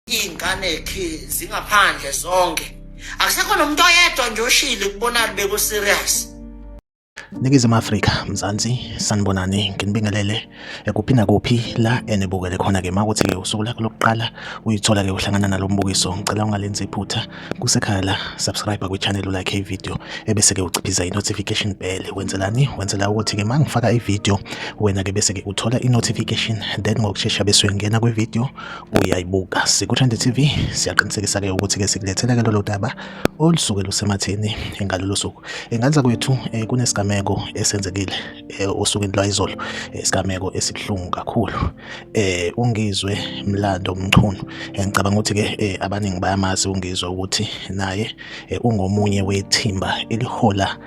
Ingane zingaphandle zonke akusekho nomuntu oyedwa nje oshile kubonana beku serious. Ningizimu Afrika Mzansi sanibonani nginibingelele kuphi kuphi la enibukele khona ke makuthi ke usuku lakho lokuqala uyithola ke uhlangana nalombukiso ngicela ungalenzi iphutha kusekhaya la subscribe ku channel like video ebese ke uciphiza i-notification bell wenzela ukuthi ke mangifaka i-video wena ke bese ke uthola i-notification then ngokusheshsha bese uyangena kwi-video uyayibuka. Sikuthanda TV siyaqinisekisa ke ukuthi ke sikulethela ke lolo daba olusuke lusematheni engalolo suku enganza kwethu kunesigameko esenzekile osukwini lwayizolo isigameko esibhlungu kakhulu ungizwe Mlando Mchunu ngicabanga ukuthi ke abaningi bayamazi ungizwe ukuthi naye ungomunye wethimba elihola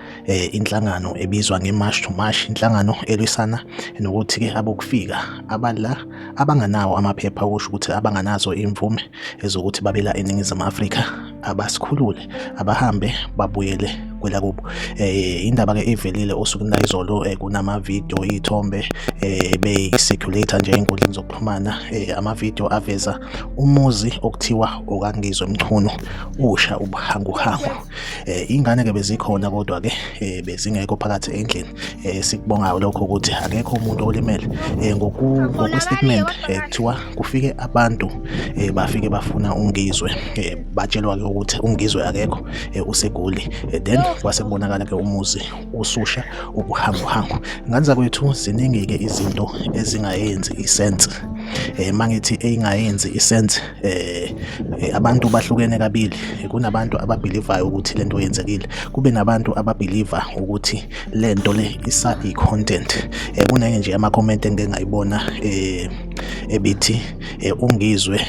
inhlangano ebizwa ngeMarch to March, inhlangano elwisana nokuthi ke abokufika abala abanganawo amaphepha okusho ukuthi abanganazo imvume ezokuthi babela eNingizimu Afrika abasikhulule abahambe babuyele kwela kubo. Indaba ke evelile osukwini layizolo kunama video ithombe be-circulator nje enkundleni zokuxhumana ama-video aveza umuzi okuthiwa okangizwe Mchunu usha ubuhanguhangu. Ingane ke bezikhona kodwa ke bezingekho phakathi endlini. Sikubonga lokho ukuthi akekho umuntu olimele. Ngokwestatement kuthiwa kufike abantu bafike bafuna ungizwe batshelwa ke ukuthi ungizwe akekho usegoli then kwasebonakala ke umuzi ususha ubuhanguhangu. Nganza kwethu ziningi ke izinto ezingayenzi isense mangithi engayenzi isense abantu bahlukene kabili. Kunabantu ababelievayo ukuthi lento yenzekile, kube nabantu ababeliever ukuthi lento le isa i-content. Kunenge nje ama comment engeke ngayibona ebithi ungizwe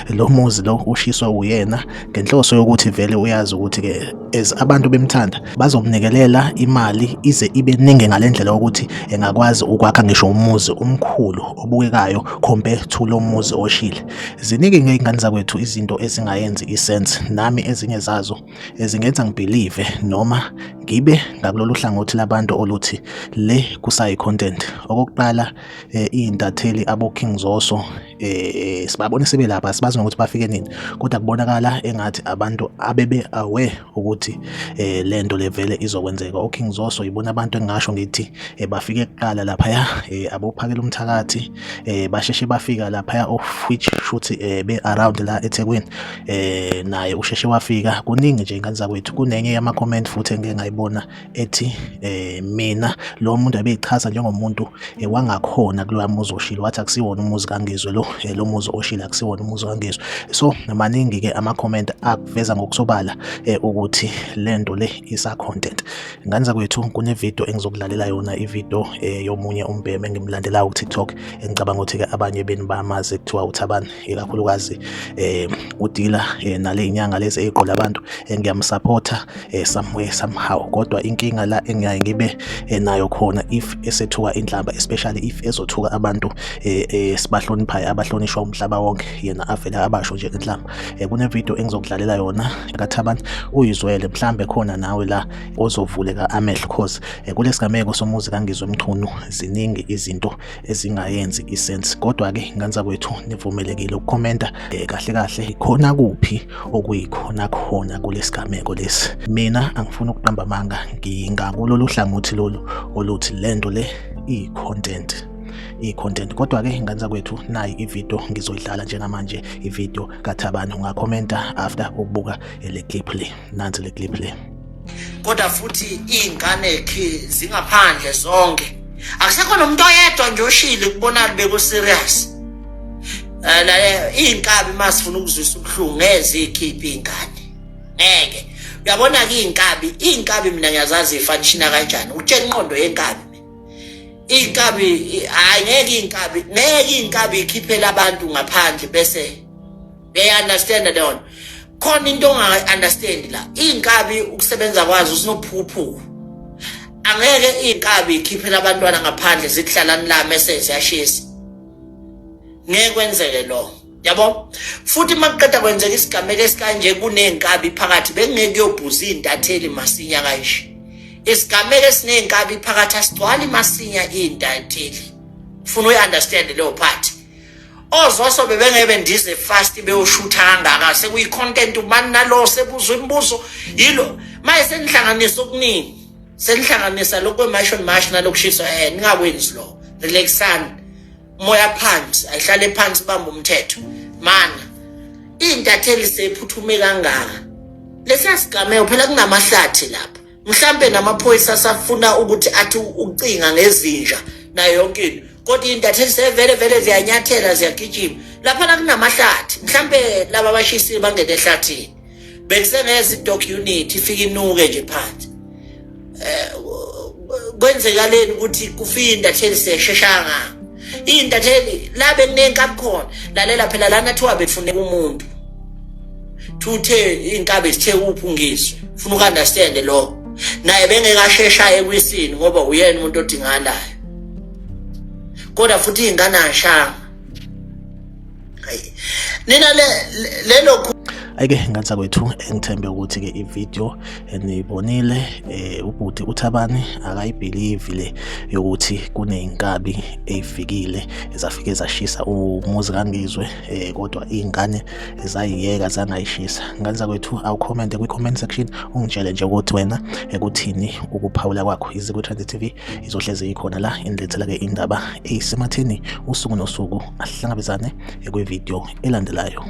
lo muzi lo ushiswa uyena ngenhloso yokuthi vele uyazi ukuthi ke as abantu bemthanda bazomnikelela imali ize ibe ningi ngalendlela ukuthi engakwazi ukwakha ngisho umuzi omkhulu obukekayo compare to lo muzi oshile. Ziningi ngengane zakwethu izinto ezingayenzi isense, nami ezinye zazo ezingenza ngibelieve noma ngibe ngakulolu hlangothi labantu oluthi le kusayi content. Okokuqala iintatheli abo King Zoso sibabone sebelapha sibazi ukuthi bafike nini, kodwa kubonakala engathi abantu abebe aware ukuthi lento levele izokwenzeka. oKing Zoso ibona abantu engasho ngithi bafike kuqala lapha abophakela umthakathi basheshe bafika lapha of which shoot be around la eThekwini naye usheshe wafika. Kuningi nje ingane zakwethu. Kunenye yama comment futhi engeke ngayibona ethi mina lo muntu abeyichaza njengomuntu wangakhona kuloya muzi oshile, wathi akusiwona umuzi kangizwe lo muzi oshile akusiwona umuzi kangizwe. So maningi ke ama comment akuveza ngokusobala ukuthi lento le isa content. Ngane zakwethu kune video engizokulalela yona, ivideo yomunye umbheme engimlandela ku TikTok engicabanga ukuthi ke abanye beni bamazi kuthiwa uThabani, ikakhulukazi udila nale inyanga lezi eziqola abantu engiyamsupporta somewhere somehow. Kodwa inkinga la engiyaye ngibe nayo khona if esethuka inhlamba, especially if ezothuka abantu sibahloniphayo abahlonishwa umhlaba wonke, yena avela abasho nje inhlamba. Kune video engizokudlalela yona kaThabani uyizwele, mhlambe khona nawe la ozovuleka amehlo cause kulesigameko somuzi kangizwe Mchunu ziningi izinto ezingayenzi isense. Kodwa ke nganza kwethu nivumelekile ukukhomenta kahle kahle khona kuphi okuyikhona khona kulesigameko lesi. Mina angifuni ukuqamba amanga, ngingakulolu hlangothi lolu oluthi lento le i-content. Kodwa ke nganza kwethu nayi ivideo ngizoyidlala njengamanje, ivideo kaThabani. Ungakhomenta after ukubuka le clip le, nansi le clip le. Kodwa futhi ingane zingaphandle zonke akusekho nomuntu oyedwa nje oshile kubonana beku serious. La inkabi masifuna ukuzwisa ubuhlungu ngeze ikhiphe ingane ngeke. Uyabona ke inkabi mina ngiyazazi ifanishina kanjani, utshela inqondo yenkabi. Inkabi ngeke inkabi ikhiphela abantu ngaphandle bese they understand that. Khona into onga understand la, inkabi ukusebenza kwazo sinophuphu. Angeke inkabi ikhiphela abantwana ngaphandle zikuhlalani la message yashisa. Ngeke kwenzeke lo, yabo. Futhi makuqeda kwenzeka isigameko esikanje kunenkabi phakathi bengeke kuyobhuza intatheli masinya kanje. Isigameko esinenkabi phakathi asigcwali masinya intatheli. Ufuna uyi understand leyo part. ozoso bebengebe ndize fast beyoshutha kangaka sekuyi content ubani nalo sebuza imibuzo yilo manje senihlanganisa okuningi senihlanganisa lokwemasho mash nalokushiswa ningakwenzi lo relaxani moya phansi ayihlale phansi bamba umthetho mana intatheli sephuthume kangaka lesasigameo phela kunamahlathi lapha mhlambe namaphoyisa asafuna ukuthi athi ucinga ngezinja nayo yonke into kodwa intatheli sevele ziyanyathela ziyagijima lapha kunamahlathi mhlambe laba abashisi bangene ehlathini bekusengeza idoc unit ifika inuke nje phansi kwenzekaleni ukuthi kufika intatheli sesheshanga intatheli labe kunenkabi khona lalela phela lana thiwa befuneka umuntu thuthe inkabi sithe uphungiswe ufuna ukunderstand lo naye bengekashesha ekwisini ngoba uyena umuntu odingalayo kodwa futhi ingane ashanga nina lelo ayike ngansa kwethu engithembe ukuthi ke ivideo enibonile ubhuti uThabani akayibelieve le yokuthi kuneyinkabi ezifikile ezafike ezashisa umuzi kaNgizwe kodwa izingane ezayiyeka zangayishisa. Ngansa kwethu awucomment kwi-comment section ungitshele nje ukuthi wena ekuthini ukuphawula kwakho. Izikwethu TV izohleze ikhona la indlethela ke indaba eyisematheni usuku nosuku ahlangabezane kwi-video elandelayo.